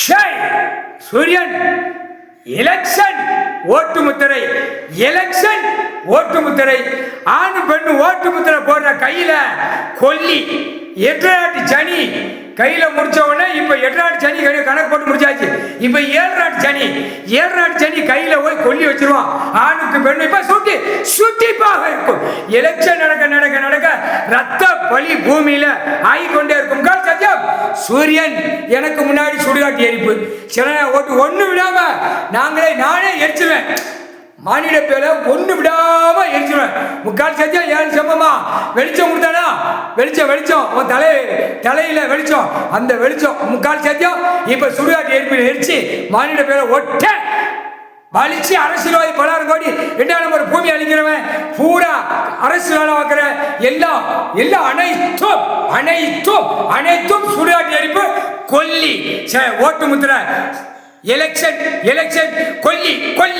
சூரியன் எலெக்ஷன் ஓட்டு முத்திரை, எலெக்ஷன் ஓட்டு முத்திரை. ஆணு பெண்ணு ஓட்டு முத்திரை போடுற கையில கொல்லி 8 நாட்டு சனி கையில முடிச்ச உடனே இப்ப 8 நாட்டு சனி கையில கணக்கு போட்டு முடிச்சாச்சு. இப்ப 7 நாட்டு சனி, 7 நாட்டு சனி கையில போய் கொல்லி வச்சிருவான். ஆணுக்கு பெண்ணு இப்ப சுட்டிப்பாக இருக்கும். எலெக்ஷன் நடக்க நடக்க நடக்க ரத்த பலி பூமியில ஆகிக்கொண்டே இருக்கும். சத்தியம். சூரியன் எனக்கு முன்னாடி சுடுகாட்டு எரிப்பு. சில ஓட்டு ஒண்ணு விடாம நானே எரிச்சுவேன். மானிட பேர ஒண்ணு விடாம எரிச்சுவேன். முக்கால் சத்தியம் 7 செம்மமா வெளிச்சம் கொடுத்தானா, வெளிச்சம் உன் தலையில வெளிச்சம், அந்த வெளிச்சம் முக்கால் சத்தியம். இப்ப சுடுகாட்டு எரிப்பில் எரிச்சு மானிட பேர ஒட்ட வலிச்சு அரசியல்வாதி 10,000 கோடி 2ஆம் நம்பர் பூமி அழிக்கிறவன் பூரா அரசியல் வாக்குற எல்லாம் அனைத்தும் சுடுகாட்டு எரிப்பு கொல்லி ஓட்டு முத்திரை. எலெக்ஷன் கொல்லி